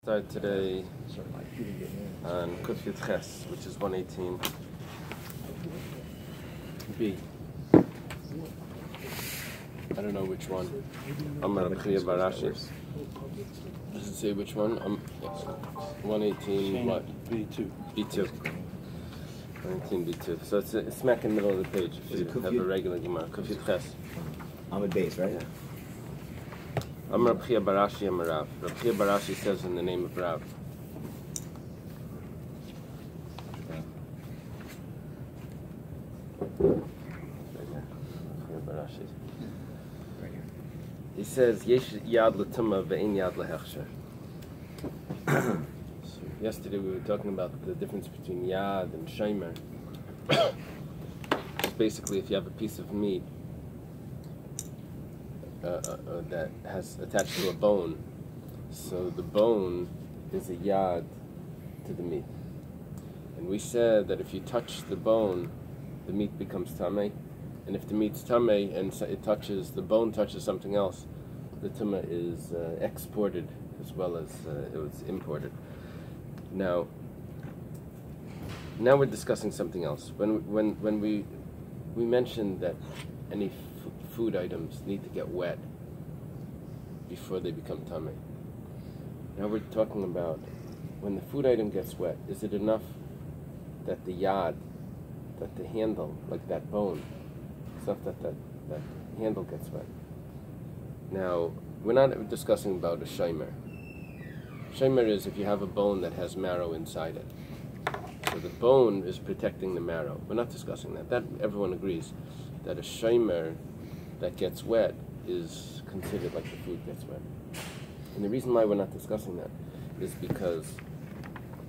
Start today on Kuf Yud Ches, which is 118. B. I don't know which one. I'm Rabbi Barashi. Does it say which one? 118. What? B2. B2. 118 B2. So it's smack in the middle of the page. If you have a regular Gemara, Kuf Yud Ches. I'm a Bais, right? Yeah. I'm Rabbi Barashi. I'm a Rav. Rabbi Barashi says in the name of Rav. He says, "Yesh yad l'tumah ve'ein yad lehechsher." Yesterday we were talking about the difference between yad and shomer. Basically, if you have a piece of meat that has attached to a bone, so the bone is a yad to the meat. And we said that if you touch the bone, the meat becomes tamei. And if the meat's tamei and the bone touches something else, the tumah is exported as well as it was imported. Now we're discussing something else. When we mentioned that any food items need to get wet before they become tamei. Now we're talking about when the food item gets wet, is it enough that the yad, that the handle, like that bone, stuff that handle gets wet? Now, we're not discussing about a shomer. Shomer is if you have a bone that has marrow inside it. So the bone is protecting the marrow. We're not discussing that. That everyone agrees that a shomer that gets wet is considered like the food gets wet. And the reason why we're not discussing that is because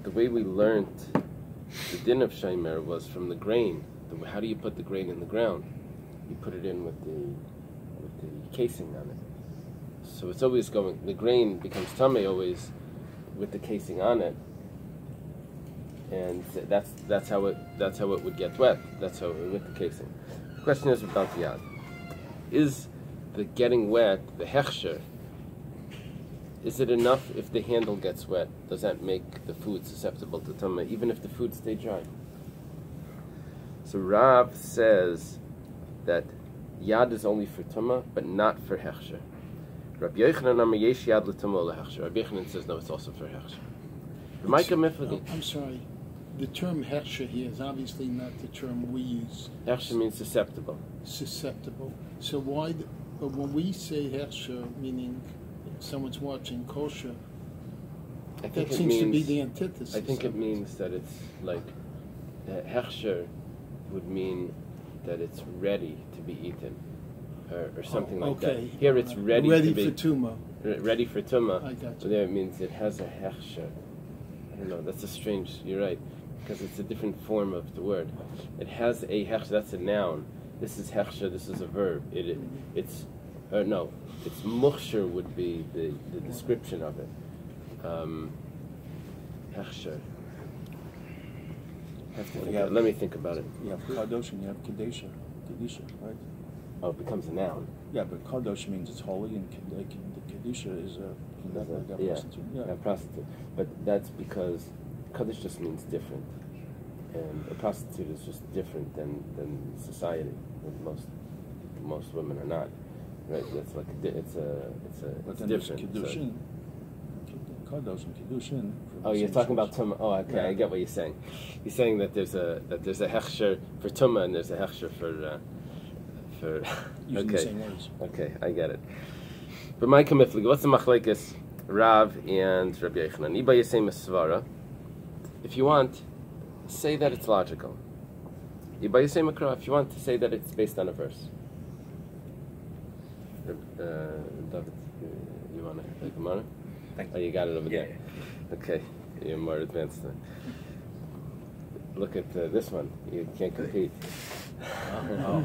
the way we learned the din of shomer was from the grain. How do you put the grain in the ground? You put it in with the casing on it. So it's always going. The grain becomes tamei always with the casing on it, and that's how it would get wet. That's how with the casing. The question is about the yad. Is the getting wet, the hechsher, is it enough if the handle gets wet? Does that make the food susceptible to tamei, even if the food stays dry? So Rav says that yad is only for tumah, but not for hechsher. Rabbi Yochanan says no, it's also for hechsher. I'm sorry. The term hechsher here is obviously not the term we use. Hechsher means susceptible. Susceptible. So why? But when we say hechsher, meaning someone's watching kosher, that seems to be the antithesis. I think it means that it's like hechsher would mean that it's ready to be eaten, or something like that. Here it's ready to be for tumah. Ready for tumah. I got you. So there it means it has a hechsher. I don't know. That's a strange. You're right, because it's a different form of the word. It has a hechsher. That's a noun. This is hechsher. This is a verb. It's muchsher would be the description of it. Hechsher. Let me think about it. You have kadosh and you have kedusha, right? Oh, it becomes a noun. Yeah, but kadosh means it's holy, and kedusha is a prostitute. Yeah, prostitute. But that's because kadosh just means different, and a prostitute is just different than society. Most women are not. Right? That's like it's different. Kedushin. Kadosh and kedushin. Oh, you're talking about tumah. Oh, okay, yeah. I get what you're saying. You're saying that there's a hechsher for tumah and there's a hechsher for using the same words. Okay, I get it. But my kamiflig, what's the machlekes Rav and Rabbi Yochanan? Iba yasei mesvara. If you want, say that it's logical. Iba yasei makra. If you want to say that it's based on a verse. David, you want to take a moment? Oh, you got it over there. Okay, you're more advanced then. Look at this one. You can't compete. Wow.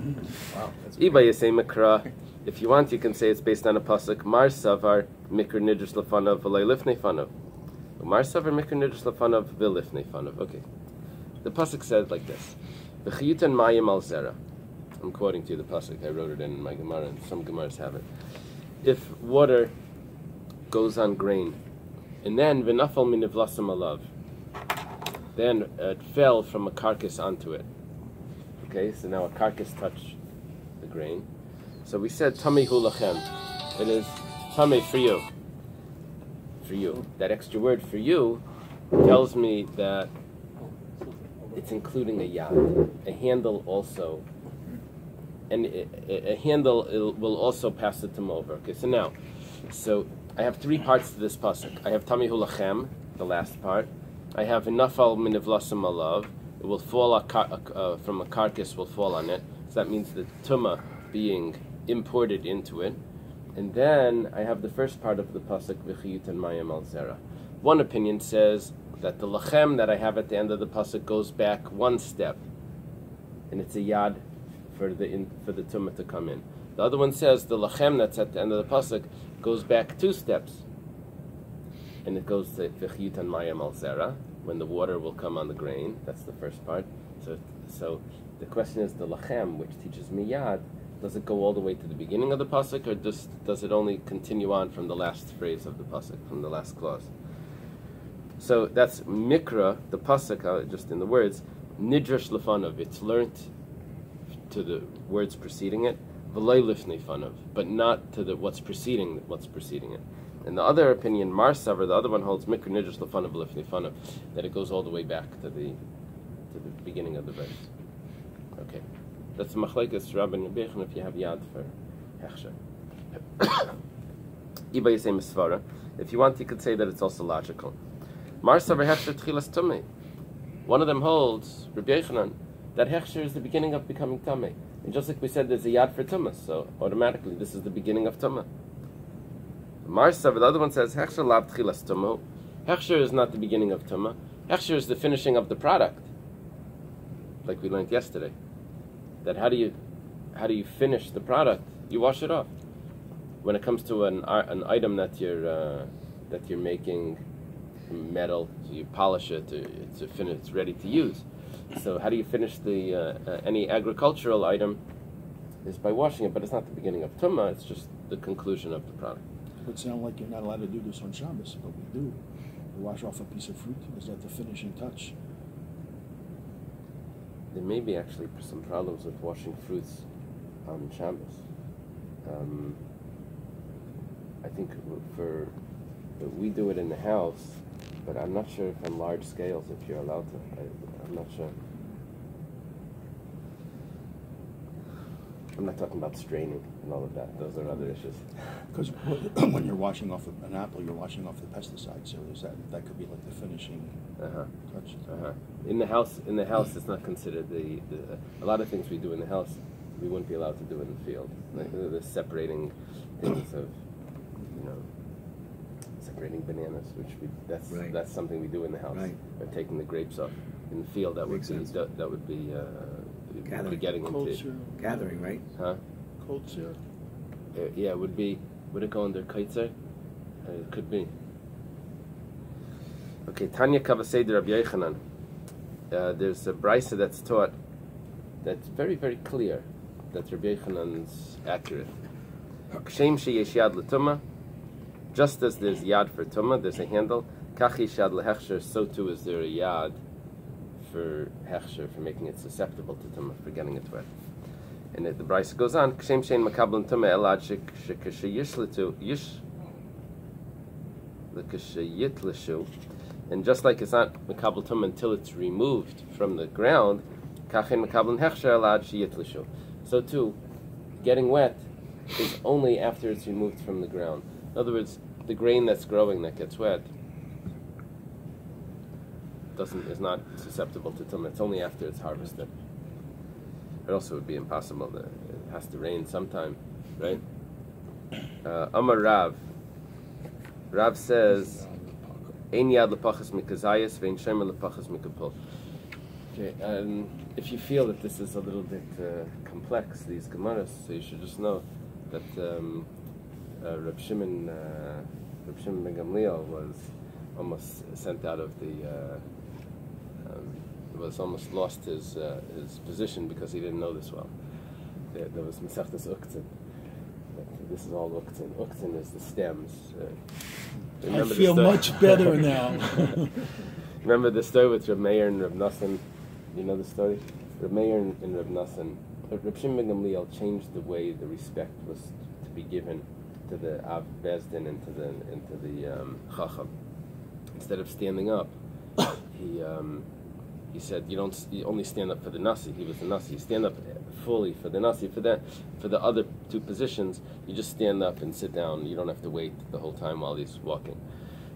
Iba yasei makra. If you want, you can say it's based on a pasuk. Mar savar mikra nidrus lefanav v'lei lifnei fanav. Mar savar mikra nidrus lefanav v'lifnei fanav. Okay. The pasuk said like this: V'chiyutan mayim al zera. I'm quoting to you the pasuk. I wrote it in my Gemara, and some Gemaras have it. If water goes on grain, And then v'nafal min nivlasam alav. Then it fell from a carcass onto it. Okay, so now a carcass touched the grain. So we said tamei hu lachem. It is tamei for you. For you. That extra word for you tells me that it's including a yad, a handle also, and a handle will also pass the tum over. Okay, so I have three parts to this pasuk. I have tamei hu lachem, the last part. I have nafal min nivlasam alav. It will fall from a carcass will fall on it. So that means the tumah being imported into it. And then I have the first part of the pasuk v'chiyutan mayim al zera. One opinion says that the lachem that I have at the end of the pasuk goes back one step, and it's a yad for the tumah to come in. The other one says the lachem that's at the end of the pasuk goes back two steps, and it goes to v'chiyutan mayim al zera, when the water will come on the grain. That's the first part. So the question is the lachem, which teaches miyad. Does it go all the way to the beginning of the pasuk, or does it only continue on from the last phrase of the pasuk, from the last clause? So that's mikra, the pasuk, just in the words, nidrash lefanov. It's learnt to the words preceding it, v'lay lifnei fanav, but not to the what's preceding it. And the other opinion, Marsaver, the other one holds mikra nidrash lefanov lifnei fanav, that it goes all the way back to the beginning of the verse. Okay. That's machlekes Rabbi and Rabbi if you have yad for hechsher. If you want, you could say that it's also logical. Marsaver hechsher tchilas tumei. One of them holds, Rabbi Yochanan, that hechsher is the beginning of becoming tumei. And just like we said, there's a yad for tumah, so automatically this is the beginning of tumah. Marsaver, the other one says hechsher lav tchilas tumah. Hechsher is not the beginning of tumah. Hechsher is the finishing of the product, like we learned yesterday. That how do you finish the product? You wash it off. When it comes to an item that you're making metal, so you polish it. It's ready to use. So how do you finish the any agricultural item? Is by washing it, but it's not the beginning of tumah. It's just the conclusion of the product. It would sound like you're not allowed to do this on Shabbos, but we do. We wash off a piece of fruit. Is that the finishing touch? There may be actually some problems with washing fruits on Shabbos. I think we do it in the house, but I'm not sure if on large scales if you're allowed to. I'm not sure. I'm not talking about straining and all of that. Those are other issues. Because when you're washing off an apple, you're washing off the pesticide. So that could be like the finishing touch. In the house, it's not considered a lot of things we do in the house. We wouldn't be allowed to do in the field. Like the separating things of, separating bananas, that's something we do in the house. Right. Or taking the grapes off in the field. That would be gathering. Getting into gathering, right? Huh? Culture. Yeah, it would be. Would it go under kaitzer? It could be. Okay, Tanya Kavaseder Rabbi Yochanan. There's a brisa that's taught that's very, very clear that Rabbi Yochanan's accurate. Kshem sheyesh yad l'tumah, just as there's yad for tumah, there's a handle. Kach yesh yad lehechsher, so too is there a yad for hechsher, for making it susceptible to tumah, for getting it wet. And the brisa goes on. Kshem shein makablan tumah elad shekashayishletu yish l'kashayitlishu. And just like it's not makabel tumah until it's removed from the ground, kachin makabel hechsher alad sheyitlishu. So too, getting wet is only after it's removed from the ground. In other words, the grain that's growing that gets wet is not susceptible to tumah. It's only after it's harvested. It also would be impossible. It has to rain sometime, right? Amar Rav. Rav says, Ein yad lepachas mikazayas, vein shemer lepachas mikapul. Okay, if you feel that this is a little bit complex, these gemaras, so you should just know that Reb Shimon ben Gamliel was almost sent out of the, was almost lost his position because he didn't know this well. There was Mesechtes Uktzin. This is all Uktzin. Uktzin is the stems. I feel much better now. Remember the story with Reb Meir and Reb Nosson? You know the story? Reb Meir and Reb Nosson. Reb Shimon ben Gamliel changed the way the respect was to be given to the Av Bezdin and to the Chacham. Instead of standing up, he said, you only stand up for the Nasi. He was the Nasi. You stand up fully for the Nasi. For the other two positions, you just stand up and sit down. You don't have to wait the whole time while he's walking.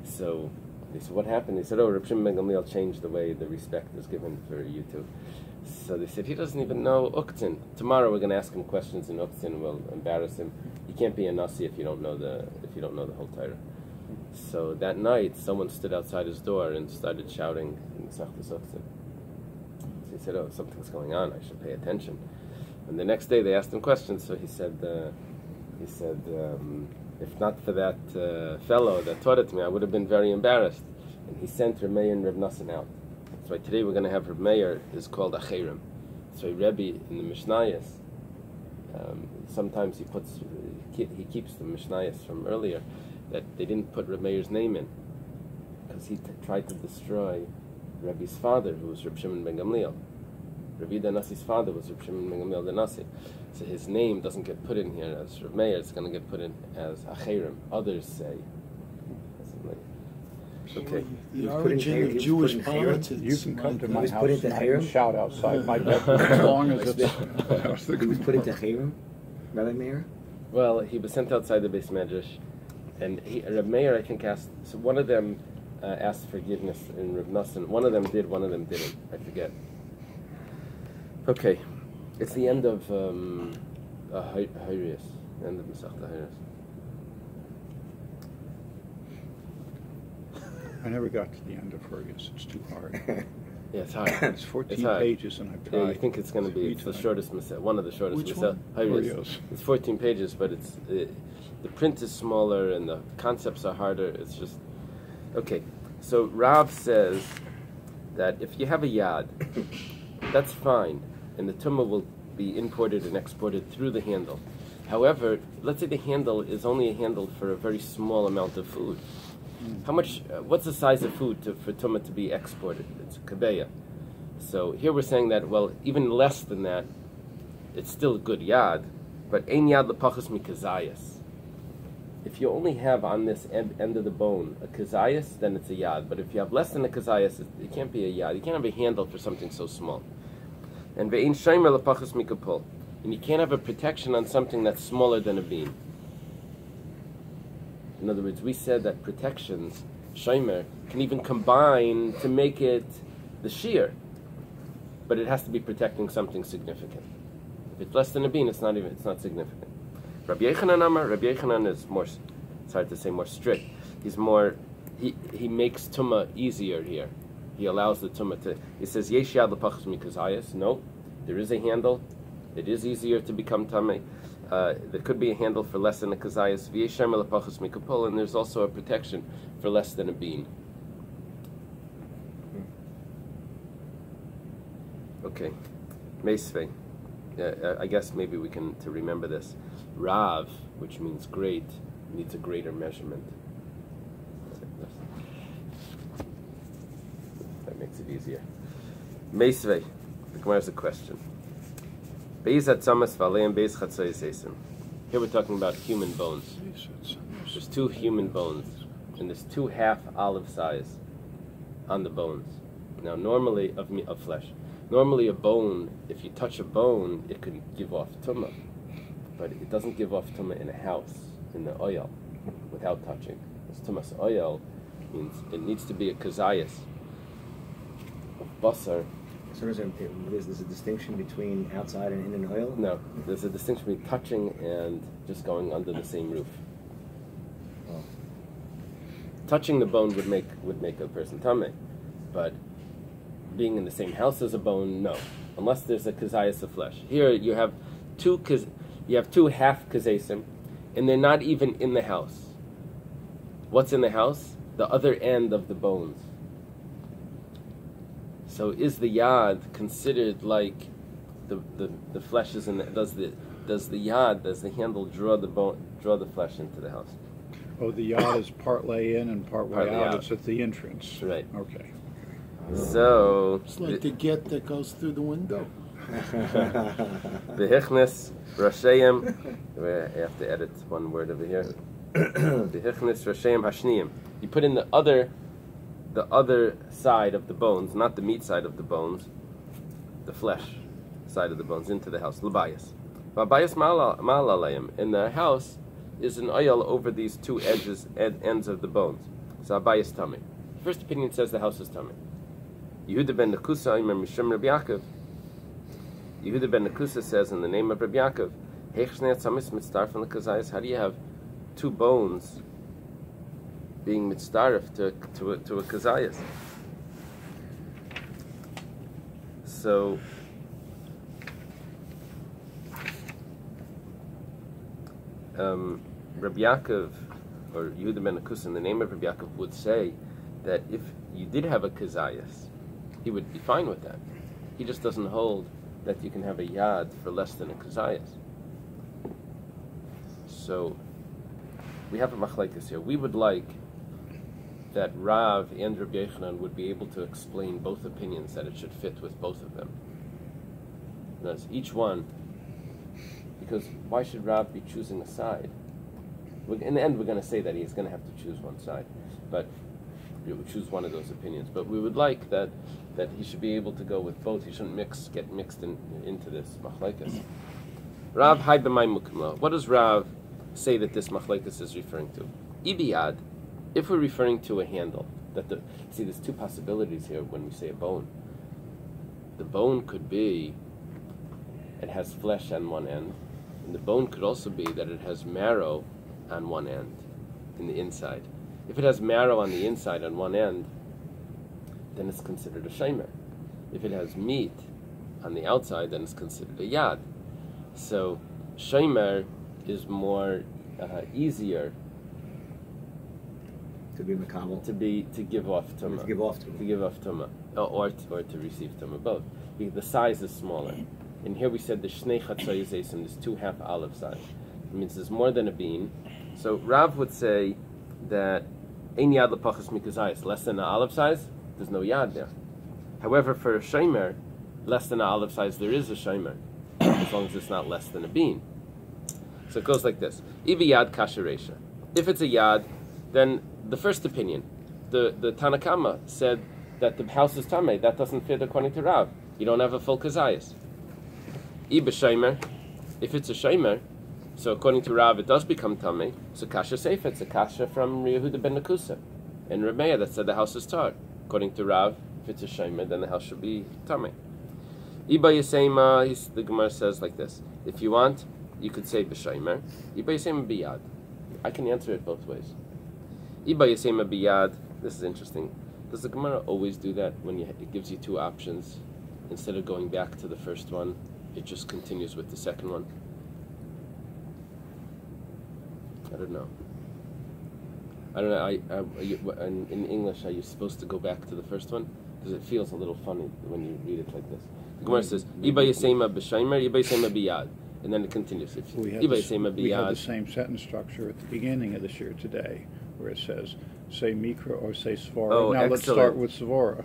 So they said, what happened? They said, Reb Shimon ben Gamliel changed the way the respect is given for you two. So they said, he doesn't even know Uktzin. Tomorrow we're going to ask him questions in Uktzin and we'll embarrass him. You can't be a Nasi if you don't know the whole Torah. So that night, someone stood outside his door and started shouting in Sachtas Uktzin. So he said, oh, something's going on. I should pay attention. And the next day they asked him questions. So he said, if not for that fellow that taught it to me, I would have been very embarrassed. And he sent Reb Meir and Reb Nosson out. That's why today we're going to have Reb Meir is called Acherim. That's why Rabbi in the Mishnayos, sometimes he keeps the Mishnayos from earlier, that they didn't put Reb Meir's name in, because he tried to destroy Rabbi's father, who was Reb Shimon ben Gamliel. Rabbi the Nasi's father was Reb Shimon ben Gamliel the Nasi. So his name doesn't get put in here as Reb Meir, it's going to get put in as Acherim. Others say. Okay. The origin of Jewish politics. You can come to my was house put into and Hiram? shout outside my bedroom as long as it's... He was put into Hiram, Rabbi Meir? Well, he was sent outside the Bais Medrash, and Reb Meir, I think, asked. So one of them asked forgiveness in Reb Nosson. One of them did. One of them didn't. I forget. Okay, it's the end of Hayrius. End of Masechta Hayrius. I never got to the end of Hurrius. It's too hard. Yeah, it's hard. It's 14 hard. pages, and I've tried. Yeah, you think it's going to be the shortest Masechta, one of the shortest Which Masechta. one? It's 14 pages, but the print is smaller and the concepts are harder. It's just okay. So Rav says that if you have a yad, that's fine, and the tumah will be imported and exported through the handle. However, let's say the handle is only a handle for a very small amount of food. How much? What's the size of food for tumah to be exported? It's a kabeya. So here we're saying that, well, even less than that, it's still a good yad, but ein yad lepachas mikazayas. If you only have on this end of the bone a kazayas, then it's a yad. But if you have less than a kazayas, it can't be a yad. You can't have a handle for something so small. And ve'ein shaymer lepachas mikapol. And you can't have a protection on something that's smaller than a beam. In other words, we said that protections, shaymer, can even combine to make it the shear. But it has to be protecting something significant. If it's less than a beam, it's not significant. Rabbi Yochanan is more, it's hard to say more strict. He's more, he makes tumah easier here. He allows the tumah to, he says, Yesh yad lepachas mikazayas. No, there is a handle. It is easier to become tameh. There could be a handle for less than a kazayas. V'yesh shemer lepachas mikapol, and there's also a protection for less than a bean. Okay, Meisvei. I guess maybe we can, to remember this. Rav, which means great, needs a greater measurement. That makes it easier. Meisvei. The Gemara has a question. Here we're talking about human bones. There's two human bones, and there's two half olive size on the bones. Now, normally of flesh. Normally, a bone, if you touch a bone, it can give off tumah, but it doesn't give off tumah in a house, in the oil, without touching. This tumas oil means it needs to be a kazayas of basar. So there's a distinction between outside and in an oil? No, there's a distinction between touching and just going under the same roof. Oh. Touching the bone would make a person tameh, but being in the same house as a bone, no, unless there's a kazayas of flesh. Here you have two half kazasim, and they're not even in the house. What's in the house? The other end of the bones. So is the yad considered like the flesh is in the, does the handle draw the flesh into the house? Oh, the yard is part way in and part way Partly out. out. It's at the entrance. Right. Okay. So It's like the get that goes through the window. the Hichnis Rasheim. I have to edit one word over here. The Hichnis Rasheim Hashniim. You put in the other side of the bones, not the meat side of the bones, the flesh side of the bones, into the house. L'bayis. L'bayis ma'al alayim. In the house is an oil over these two ends of the bones. So abayis tummy. First opinion says the house is tummy. Yehuda ben Nekusa, Imam Mishum Rabbi Yaakov. Yehuda ben Nekusa says in the name of Rabbi Yaakov, how do you have two bones being mitzdarif to a kazayas? So Rabbi Yaakov, or Yehuda ben Nekusa, in the name of Rabbi Yaakov, would say that if you did have a kazayas, he would be fine with that. He just doesn't hold that you can have a yad for less than a kazayas. So we have a machlekes here. We would like that Rav and Rabbi Yochanan would be able to explain both opinions, that it should fit with both of them. Because each one, because why should Rav be choosing a side? In the end, we're going to say that he's going to have to choose one side, but we would choose one of those opinions. But we would like that he should be able to go with both. He shouldn't get mixed into this machlekes. Rav hay b'may mukmla. What does Rav say that this machlekes is referring to? Ibiyad, if we're referring to a handle, see, there's two possibilities here when we say a bone. The bone could be it has flesh on one end, and the bone could also be that it has marrow on one end, in the inside. If it has marrow on the inside on one end, then it's considered a shemer. If it has meat on the outside, then it's considered a yad. So shemer is more easier to be makabel. To give off tumah. To give off tumah. To give off tumah, or to receive tumah, both. The size is smaller. And here we said the shnei chatzayis esim, there's 2 half olive size. It means there's more than a bean. So Rav would say that ein yad lepachas mikazayis, less than an olive size, there's no yad there. However, for a shemer, less than an olive size, there is a shemer, as long as it's not less than a bean. So it goes like this: Ibi yad kasheresha. If it's a yad, then the first opinion, the Tanakama said that the house is tamei. That doesn't fit according to Rav. You don't have a full kazayis. Iba shemer, if it's a shemer, so according to Rav, it does become tamei. So kasha seif, it's a kasha from Yehuda ben Nekusa and Rabbi that said the house is tar. According to Rav, if it's a shemer, then the house should be tamei. Iba yisema, the Gemara says like this: if you want, you could say b'shemer. Iba yisema biyad. I can answer it both ways. Iba yisema biyad. This is interesting. Does the Gemara always do that when it gives you 2 options? Instead of going back to the first one, it just continues with the second one? I don't know. In English, are you supposed to go back to the first one? Because it feels a little funny when you read it like this. The Gemara says, Iba yisema b'shemer, Iba yisema biyad. And then it continues. We have the same sentence structure at the beginning of the shir today, where it says, say mikra or say svara. Oh, now excellent. Let's start with svara.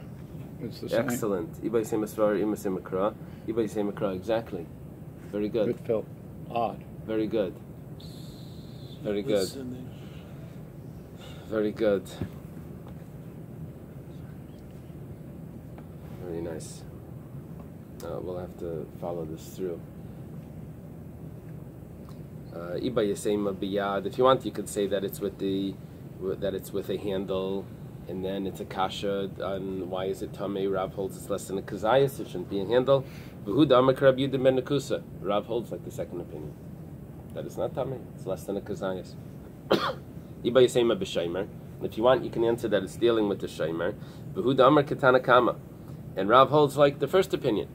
It's the same. Excellent. Iba yisema svara, Iba yisema mikra. Iba yisema mikra, exactly. Very good. It felt odd. Very good. Very good. Very good. Very nice. We'll have to follow this through. Iba yisema biyad. If you want, you could say that it's with a handle, and then it's a kasha on why is it tamei. Rav holds it's less than a kazayas, it shouldn't be a handle. V'huda amak Rabbi Yehuda ben Nekusa. Rav holds like the second opinion, that it's not tamei, it's less than a kazayas. Iba yisema b'shemer. If you want, you can answer that it's dealing with the shemer. V'huda amak ketanakama. And Rav holds like the first opinion,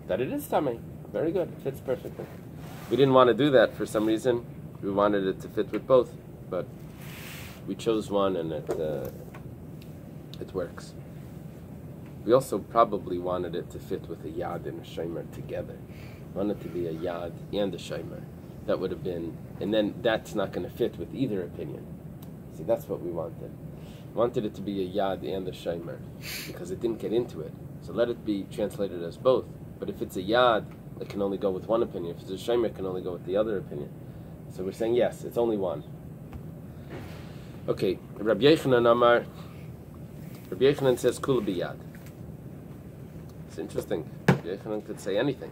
that it is tamei. Very good, it fits perfectly. We didn't want to do that for some reason. We wanted it to fit with both, but we chose one, and it works. We also probably wanted it to fit with a yad and a shemer together. We wanted it to be a yad and a shemer. That would have been, and then that's not going to fit with either opinion. See, that's what we wanted. We wanted it to be a yad and a shaymer, because it didn't get into it. So let it be translated as both. But if it's a yad, it can only go with one opinion. If it's a shaymer, it can only go with the other opinion. So we're saying, yes, it's only one. Okay, Rabbi Yochanan says, kula biyad. It's interesting. Rabbi Yochanan could say anything.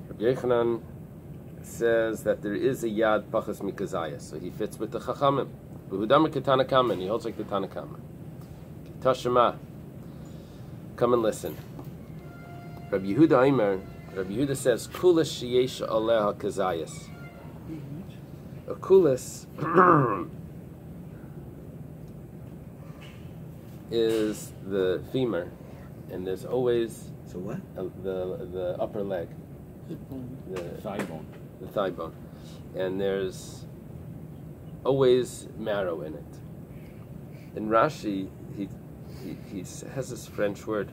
Rabbi Yochanan says that there is a yad pachas mikazayas, so he fits with the chachamim. V'hudamar ketana kama, and he holds like the Tana Kama. Tashema, come and listen. Rabbi Yehuda says, kulas sheyesh aleha kazayas. A kulas is the femur, and there's always the upper leg, the thigh bone, and there's always marrow in it. In Rashi, he has this French word,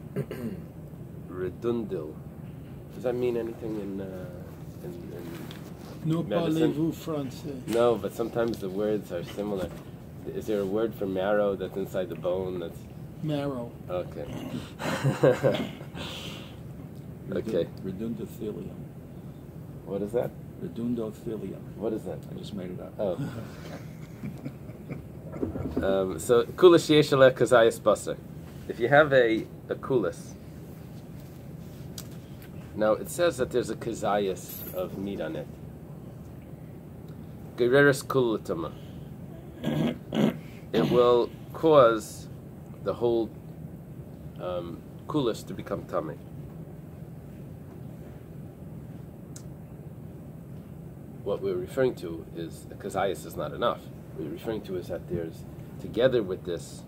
redundil. Does that mean anything in No medicine? parlez-vous français? No, but sometimes the words are similar. Is there a word for marrow that's inside the bone? That's Marrow. okay. Okay. Redundothelium. What is that? Redundothelium. What is that? I just made it up. Oh. So kulas sheyesh aleh kazayas basar. If you have a kulas, now it says that there's a kazayas of meat on it. Gereres kulatama. It will cause the whole kulas to become tummy. What we're referring to is a kazayas is not enough. What we're referring to is that there's, together with this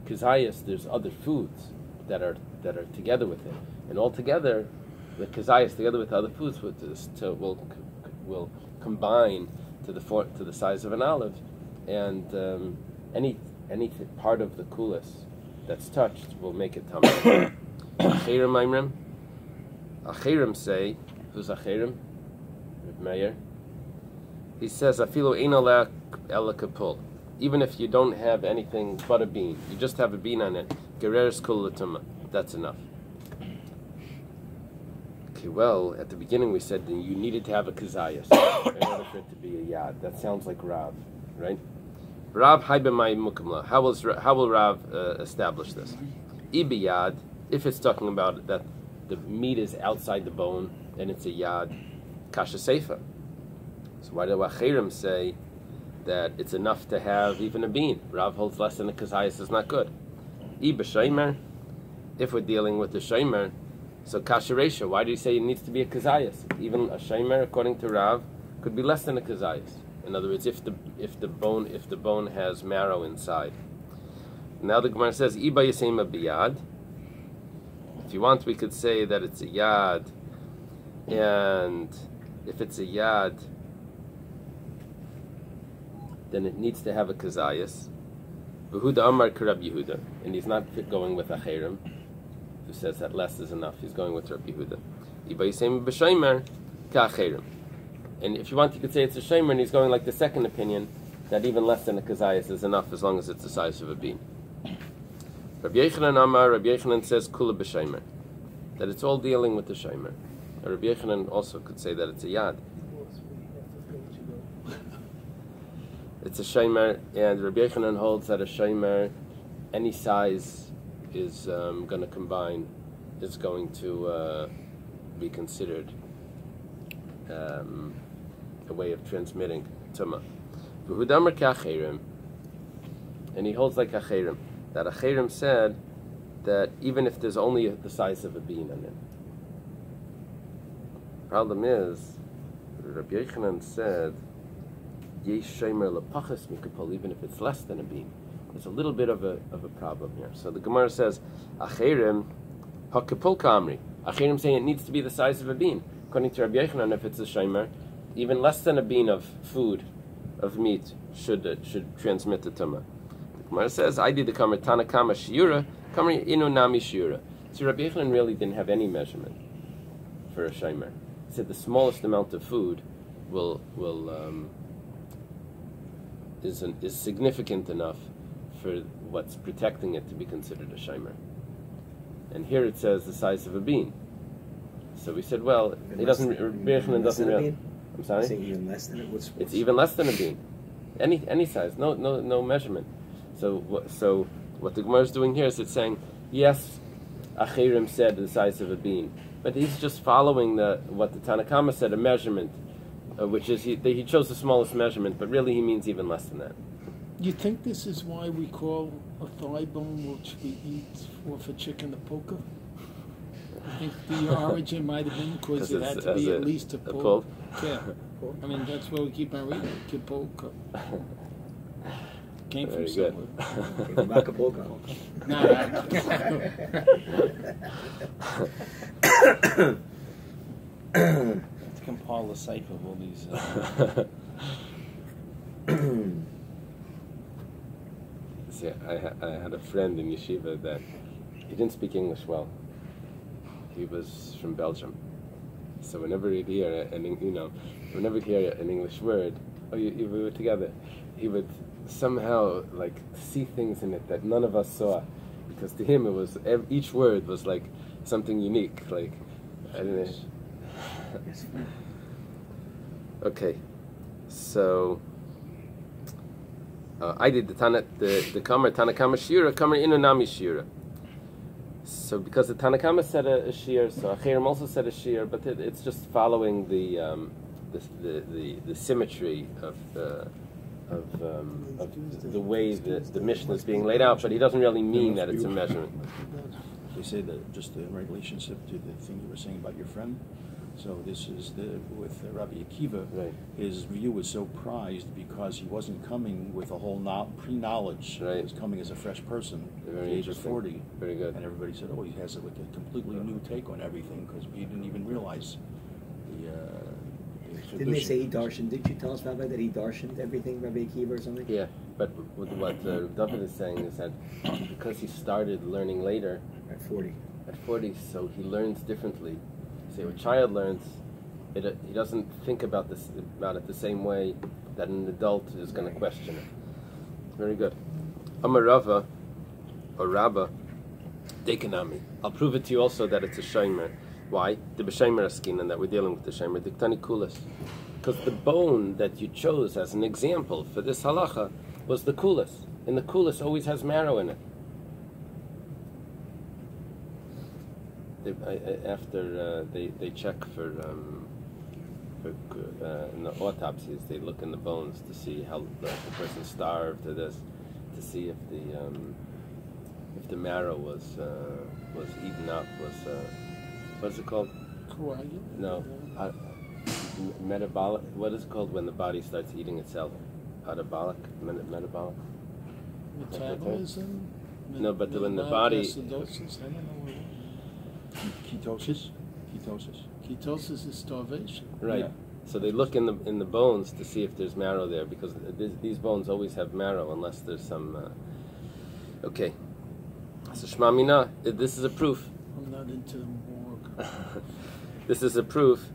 kazayas, there's other foods that are together with it, and altogether, the kazayas together with the other foods will combine to the size of an olive, and any part of the kulas that's touched will make it tummy. Achirim say, who's Achirim? Meir. He says, "Afilu ein aleh ela kapul." Even if you don't have anything but a bean, you just have a bean on it. Gereres kul l'tumah. That's enough. Okay. Well, at the beginning we said that you needed to have a kazayas in order for it to be a yad. That sounds like Rav, right? Rav haibemai mukamla. How will Rav establish this? Ibi yad. If it's talking about that the meat is outside the bone and it's a yad. Kasha Seifa. So why do Achirim say that it's enough to have even a bean? Rav holds less than a kazayas is not good. B'shaymer, if we're dealing with the shaymer, so Kasha Reisha, why do you say it needs to be a kazayas? Even a shaymer, according to Rav, could be less than a kazayas. In other words, if the bone has marrow inside. Now the Gemara says, Iba Yisema biyad. If you want, we could say that it's a yad, and if it's a yad, then it needs to have a kazayas. Yehuda Amar Rabbi Yehuda, and he's not going with Achirim, who says that less is enough. He's going with Rabbi Yehuda. Ibayisem b'shaymer ka'achirim. And if you want, you could say it's a shaymer, and he's going like the second opinion, that even less than a kazayas is enough as long as it's the size of a bean. Rabbi Yochanan Amar, Rabbi Yochanan says kula b'shaymer, that it's all dealing with the shaymer. Rabbi Yochanan also could say that it's a yad. It's a shaymer, and Rabbi Yochanan holds that a shaymer, any size, is going to combine, is going to be considered a way of transmitting tumah. V'hudamar k'achirim, and he holds like Achirim, that Achirim said that even if there's only the size of a bean on it. Problem is, Rabbi Yochanan said, Yesh shaymer lepachas mikapol, even if it's less than a bean. There's a little bit of a problem here. So the Gemara says, Achirim hakapol kamri. Achirim saying it needs to be the size of a bean. According to Rabbi Yochanan, if it's a shaymer, even less than a bean of food, of meat, should transmit the tumah. The Gemara says, I did the kamar tana kama shiura, kamar inu nami shiura. So Rabbi Yochanan really didn't have any measurement for a shaymer. He said the smallest amount of food is significant enough for what's protecting it to be considered a shimer. And here it says the size of a bean. So we said, well, it doesn't. Doesn't really. I'm sorry. Say even less than it would. It's even less than a bean. Any size. No measurement. So what the Gemara is doing here is it's saying, yes, Achirim said the size of a bean, but he's just following what the Tanakama said, a measurement, which is he chose the smallest measurement, but really he means even less than that. You think this is why we call a thigh bone, which we eat for chicken, a polka? I think the origin might have been because it had to be at least a polka. Yeah. I mean, that's where we keep on reading, Kipolka. Came from somewhere. Came from Acapulco. To compile the cipher of all these. See, I had a friend in yeshiva that he didn't speak English well. He was from Belgium, so whenever he'd hear whenever he'd hear an English word, we were together, he would somehow like see things in it that none of us saw, because to him it was each word was like something unique. Like I don't know. Okay, so. I did the Tanakama Shira, Kamar Inunami Shira. So because the Tanakama said a Shir, so Achirim also said a Shir, but it's just following the symmetry of the way the Mishnah is being laid out, but he doesn't really mean that it's a measurement. They say that just in relationship to the thing you were saying about your friend. So this is with Rabbi Akiva, right. His view was so prized because he wasn't coming with a whole pre-knowledge. Right. He was coming as a fresh person at the age of 40. Very good. And everybody said, oh, he has like a completely new take on everything because he didn't even realize the Didn't they say he darshaned? Did you tell us, Rabbi, that he darshaned everything, Rabbi Akiva or something? Yeah, but what David is saying is that because he started learning later, At 40. At 40, so he learns differently. See, when a child learns, he doesn't think about it the same way that an adult is going to question it. Very good. Amarava, or Rabba, Dekanami. I'll prove it to you also that it's a Shomer. Why? The B'Shomer Askin, and that we're dealing with the Shomer. Diktani Kulas. Because the bone that you chose as an example for this halacha was the Kulas. And the Kulas always has marrow in it. After they check for in the autopsies, they look in the bones to see how the person starved or this, to see if the marrow was eaten up, what's it called? Coagulate? No, metabolic. What is it called when the body starts eating itself? Metabolic. Metabolism? No, but when the body. Acidosis? I don't know what it is. Ketosis. Ketosis is starvation. Right. Yeah. So they look in the bones to see if there's marrow there, because these bones always have marrow unless there's some. Okay. So Shema Mina, this is a proof. I'm not into the morgue. This is a proof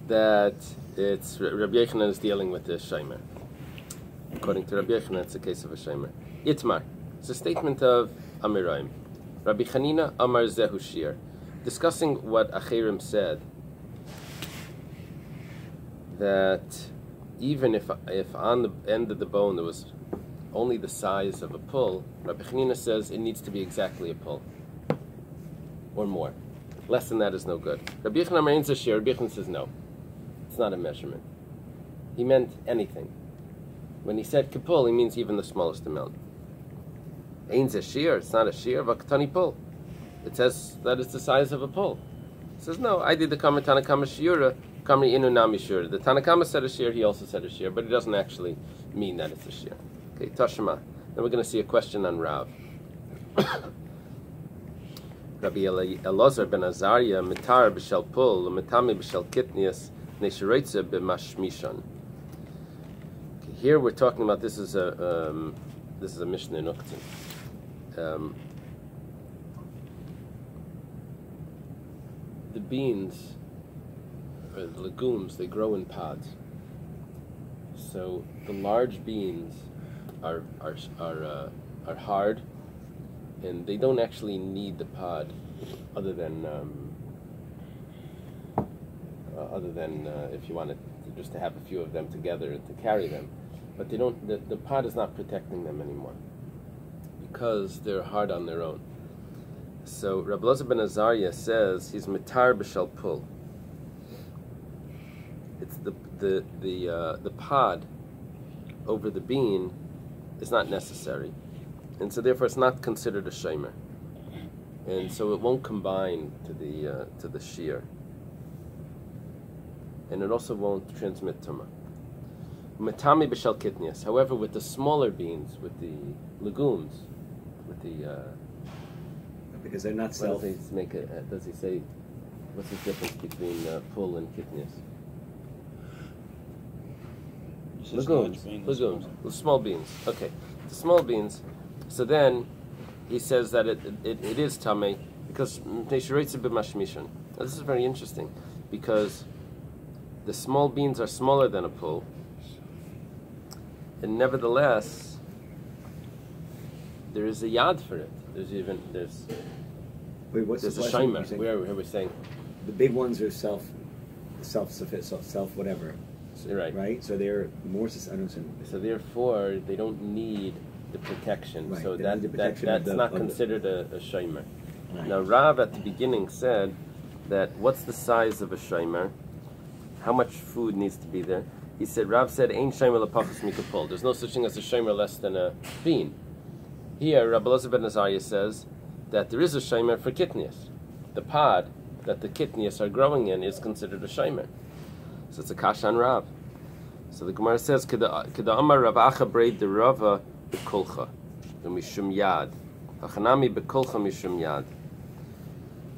that it's Rabbi Yochanan is dealing with the Shomer. According to Rabbi Yochanan, it's a case of a Shomer. Itmar. It's a statement of Amirayim. Rabbi Chanina Amar Zehu Shir. Discussing what Achirim said, that even if on the end of the bone there was only the size of a pull, Rabbi Chanina says it needs to be exactly a pull, or more. Less than that is no good. Rabbi Yochanan Amar Ein Zeh Shir. Rabbi Yochanan says no, it's not a measurement. He meant anything. When he said kipul, he means even the smallest amount. Ein Zeh Shir, it's not a shir, v'ktani pull. It says that it's the size of a pull. It says, no, I did the Kamar Tanakama Shiura, Kamri Inu Nami Shiura. The Tanakama said a shir, he also said a shir, but it doesn't actually mean that it's a shir. Okay, Tashma. Then we're going to see a question on Rav. Rabbi Elazar ben Azariah, Mitar b'shel pull, Mitami b'shel kitnias, Nesheretze b'mashmishan. Here we're talking about, this is a Mishnah in Uktzin. The beans, or the legumes, they grow in pods. So the large beans are hard, and they don't actually need the pod, other than if you wanted just to have a few of them together to carry them, but they don't. The pod is not protecting them anymore because they're hard on their own. So Rabbi Elazar ben Azariah says he's mitar b'shal pul. It's the pod over the bean is not necessary, and so therefore it's not considered a shomer, and so it won't combine to the shear, and it also won't transmit tumah. Matami b'shal kitnias. However, with the smaller beans, with the legumes, with the because they're not self. Does he say what's the difference between pul and kitnias? Legumes, the small beans. Okay, the small beans. So then he says that it is tamei because this is very interesting because the small beans are smaller than a pul, and nevertheless there is a yad for it. There's Wait, what's a the shomer. Where we're saying the big ones are self whatever. Right. So they're more. So therefore, they don't need the protection. Right. So that's not considered a shomer. Right. Now, Rav at the beginning said that what's the size of a shomer? How much food needs to be there? He said, Rav said, "Ein shomer lepachas mikapol." There's no such thing as a shomer less than a bean. Here, Rabbi Elazar ben Azariah says that there is a shomer for kitnias. The pod that the kitnias are growing in is considered a shomer. So it's a kashan Rav. So the Gemara says, "Keda Amar Rav Acha braid the Rava bekolcha, the mishum yad, hachanami bekolcha mishum yad."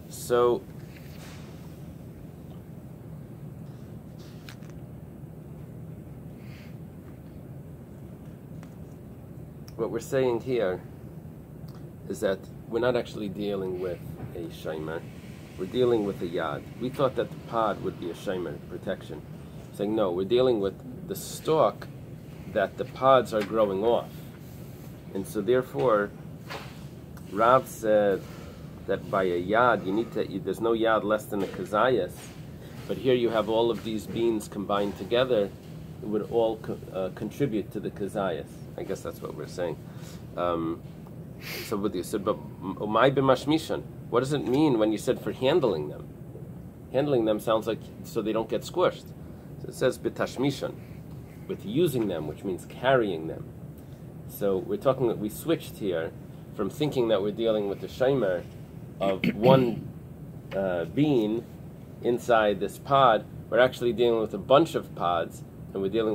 So what we're saying here is that we're not actually dealing with a shomer. We're dealing with a yad. We thought that the pod would be a shomer, protection. Saying no, we're dealing with the stalk that the pods are growing off. And so therefore, Rav said that by a yad, there's no yad less than a kazayas. But here you have all of these beans combined together, it would all contribute to the kazayas. I guess that's what we're saying. So what you said, but umay b'mashmishan. What does it mean when you said for handling them? Handling them sounds like so they don't get squished. So it says b'tashmishan, with using them, which means carrying them. So we're talking that we switched here from thinking that we're dealing with the shomer of one bean inside this pod. We're actually dealing with a bunch of pods, and we're dealing